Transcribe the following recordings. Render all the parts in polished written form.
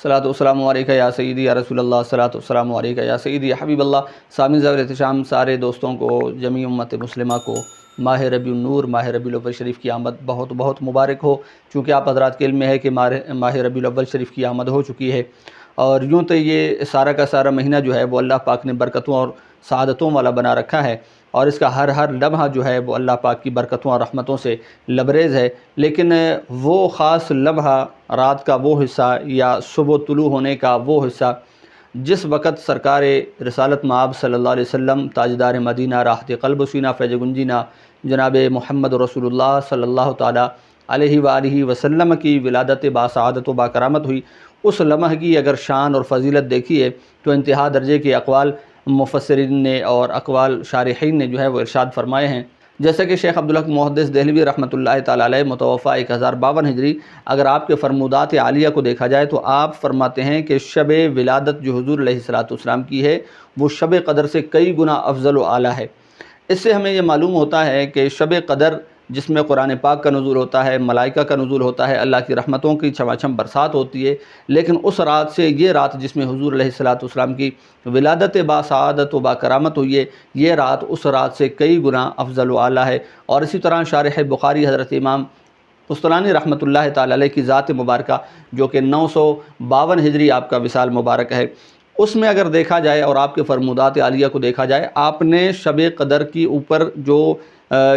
صلاۃ والسلام علیکہ یا سیدی یا رسول اللہ، صلاۃ والسلام علیکہ یا سیدی یا حبیب اللہ۔ سامعین ذوق احترام سارے دوستوں کو، جمیع امت مسلمہ کو ماہ ربیع النور، ماہ ربیع الاول شریف کی آمد بہت بہت مبارک ہو۔ چونکہ آپ حضرات کے علم میں ہے کہ ماہ ربیع الاول شریف کی آمد ہو چکی ہے، اور یوں تو یہ سارا کا سارا مہینہ جو ہے وہ اللہ پاک نے برکتوں اور سعادتوں والا بنا رکھا ہے، اور اس کا ہر لمحہ جو ہے وہ اللہ پاک کی برکتوں اور رحمتوں سے لبریز ہے۔ لیکن وہ خاص لمحہ، رات کا وہ حصہ یا صبح طلوع ہونے کا وہ حصہ جس وقت سرکار رسالت مآب صلی اللہ علیہ وسلم، تاجدار مدینہ، راحت قلب و سینہ، فیض گنجینہ، جناب محمد رسول اللہ صلی اللہ تعالیٰ علیہ وآلہ وسلم کی ولادت باسعادت و باکرامت ہوئی، اس لمحہ کی اگر شان اور فضیلت دیکھیے تو انتہا درجے کے اقوال مفسرین نے اور اقوال شارحین نے جو ہے وہ ارشاد فرمائے ہیں۔ جیسا کہ شیخ عبدالحق محدث دہلوی رحمۃ اللہ تعالیٰ علیہ متوفہ 1052 ہجری، اگر آپ کے فرمودات عالیہ کو دیکھا جائے تو آپ فرماتے ہیں کہ شب ولادت جو حضور علیہ السلام کی ہے وہ شب قدر سے کئی گنا افضل و اعلیٰ ہے۔ اس سے ہمیں یہ معلوم ہوتا ہے کہ شب قدر جس میں قرآن پاک کا نزول ہوتا ہے، ملائکہ کا نزول ہوتا ہے، اللہ کی رحمتوں کی چھماچھم برسات ہوتی ہے، لیکن اس رات سے یہ رات جس میں حضور علیہ السلام کی ولادت باسعادت و باکرامت ہوئی ہے، یہ رات اس رات سے کئی گنا افضل و اعلیٰ ہے۔ اور اسی طرح شارح بخاری حضرت امام قسطلانی رحمۃ اللہ تعالی علیہ کی ذات مبارکہ جو کہ 952 ہجری آپ کا وصال مبارک ہے، اس میں اگر دیکھا جائے اور آپ کے فرمودات عالیہ کو دیکھا جائے، آپ نے شب قدر کی اوپر جو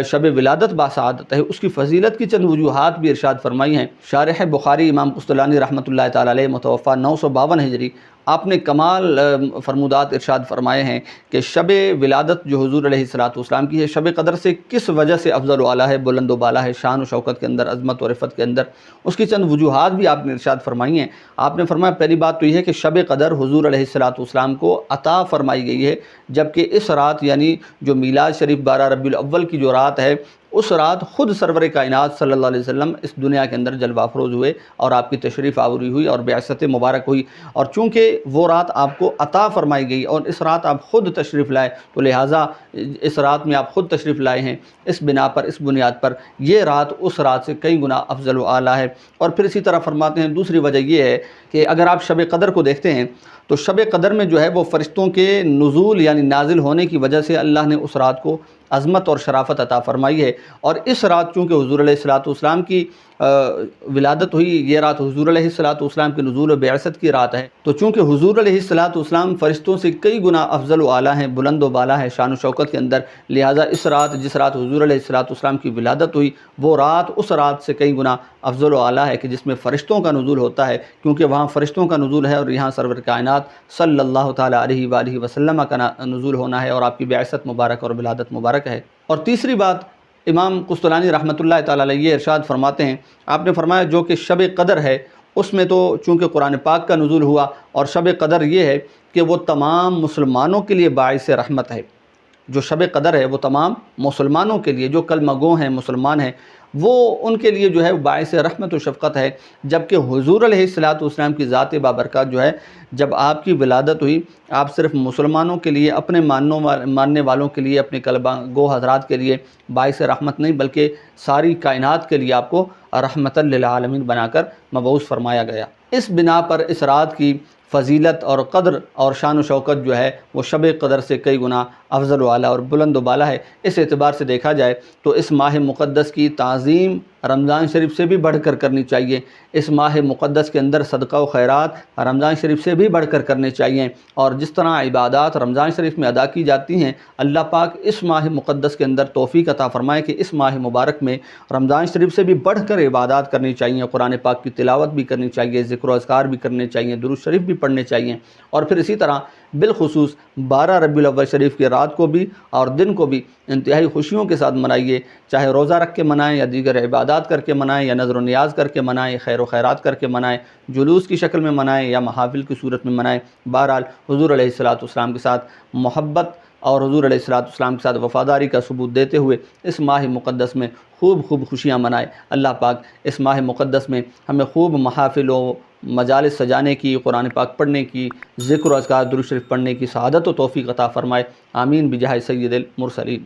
شب ولادت باسعادت ہے اس کی فضیلت کی چند وجوہات بھی ارشاد فرمائی ہیں۔ شارح بخاری امام قسطلانی رحمۃ اللہ تعالی علیہ متوفہ 952 ہجری، آپ نے کمال فرمودات ارشاد فرمائے ہیں کہ شب ولادت جو حضور علیہ السلام کی ہے شب قدر سے کس وجہ سے افضل و اعلیٰ ہے، بلند و بالا ہے، شان و شوکت کے اندر، عظمت و رفت کے اندر، اس کی چند وجوہات بھی آپ نے ارشاد فرمائی ہیں۔ آپ نے فرمایا پہلی بات تو یہ ہے کہ شب قدر حضور علیہ السلام کو عطا فرمائی گئی ہے، جبکہ اس رات یعنی جو میلاد شریف 12 ربیع الاول کی جو رات ہے، اس رات خود سرور کائنات صلی اللہ علیہ وسلم اس دنیا کے اندر جلوہ افروز ہوئے اور آپ کی تشریف آوری ہوئی اور بعثت مبارک ہوئی، اور چونکہ وہ رات آپ کو عطا فرمائی گئی اور اس رات آپ خود تشریف لائے، تو لہٰذا اس رات میں آپ خود تشریف لائے ہیں، اس بنا پر، اس بنیاد پر یہ رات اس رات سے کئی گنا افضل و اعلیٰ ہے۔ اور پھر اسی طرح فرماتے ہیں دوسری وجہ یہ ہے کہ اگر آپ شب قدر کو دیکھتے ہیں تو شب قدر میں جو ہے وہ فرشتوں کے نزول یعنی نازل ہونے کی وجہ سے اللہ نے اس رات کو عظمت اور شرافت عطا فرمائی ہے، اور اس رات چونکہ حضور علیہ السلام کی ولادت ہوئی، یہ رات حضور علیہ السلام کے نزول و بعثت کی رات ہے، تو چونکہ حضور علیہ السلام فرشتوں سے کئی گنا افضل و اعلیٰ ہیں، بلند و بالا ہے شان و شوکت کے اندر، لہٰذا اس رات جس رات حضور علیہ السلام کی ولادت ہوئی وہ رات اس رات سے کئی گنا افضل و اعلیٰ ہے کہ جس میں فرشتوں کا نزول ہوتا ہے، کیونکہ وہاں فرشتوں کا نزول ہے اور یہاں سرور کائنات صلی اللہ تعالیٰ علیہ وآلہ وسلم کا نزول ہونا ہے اور آپ کی بعثت مبارک اور ولادت مبارک ہے۔ اور تیسری بات امام قسطلانی رحمۃ اللہ تعالی علیہ یہ ارشاد فرماتے ہیں، آپ نے فرمایا جو کہ شب قدر ہے اس میں تو چونکہ قرآن پاک کا نزول ہوا، اور شب قدر یہ ہے کہ وہ تمام مسلمانوں کے لیے باعث رحمت ہے۔ جو شب قدر ہے وہ تمام مسلمانوں کے لیے، جو کلمہ گو ہیں، مسلمان ہیں، وہ ان کے لیے جو ہے باعث رحمت و شفقت ہے، جبکہ حضور علیہ السلام کی ذات بابرکات جو ہے جب آپ کی ولادت ہوئی، آپ صرف مسلمانوں کے لیے، اپنے ماننے والوں کے لیے، اپنے کلمہ گو حضرات کے لیے باعث رحمت نہیں بلکہ ساری کائنات کے لیے آپ کو رحمت للعالمین بنا کر مبعوث فرمایا گیا۔ اس بنا پر اس رات کی فضیلت اور قدر اور شان و شوکت جو ہے وہ شب قدر سے کئی گنا افضل و اعلیٰ اور بلند و بالا ہے۔ اس اعتبار سے دیکھا جائے تو اس ماہ مقدس کی تعظیم رمضان شریف سے بھی بڑھ کر کرنی چاہیے، اس ماہ مقدس کے اندر صدقہ و خیرات رمضان شریف سے بھی بڑھ کر کرنے چاہیے، اور جس طرح عبادات رمضان شریف میں ادا کی جاتی ہیں، اللہ پاک اس ماہ مقدس کے اندر توفیق عطا فرمائے کہ اس ماہ مبارک میں رمضان شریف سے بھی بڑھ کر عبادات کرنی چاہیے، قرآن پاک کی تلاوت بھی کرنی چاہیے، ذکر و اذکار بھی کرنے چاہیے، درود شریف بھی پڑھنے چاہیے، اور پھر اسی طرح بالخصوص 12 ربیع الاول شریف کی رات کو بھی اور دن کو بھی انتہائی خوشیوں کے ساتھ منائیے، چاہے روزہ رکھ کے منائیں یا دیگر عبادات کر کے منائیں یا نذر و نیاز کر کے منائیں، خیر و خیرات کر کے منائیں، جلوس کی شکل میں منائیں یا محافل کی صورت میں منائیں، بہرحال حضور علیہ السلام کے ساتھ محبت اور حضور علیہ السلام کے ساتھ وفاداری کا ثبوت دیتے ہوئے اس ماہ مقدس میں خوب خوشیاں منائیں۔ اللہ پاک اس ماہ مقدس میں ہمیں خوب محافل و مجالس سجانے کی، قرآن پاک پڑھنے کی، ذکر و اذکار درود شریف پڑھنے کی سعادت و توفیق عطا فرمائے، آمین بجاہ سید المرسلین۔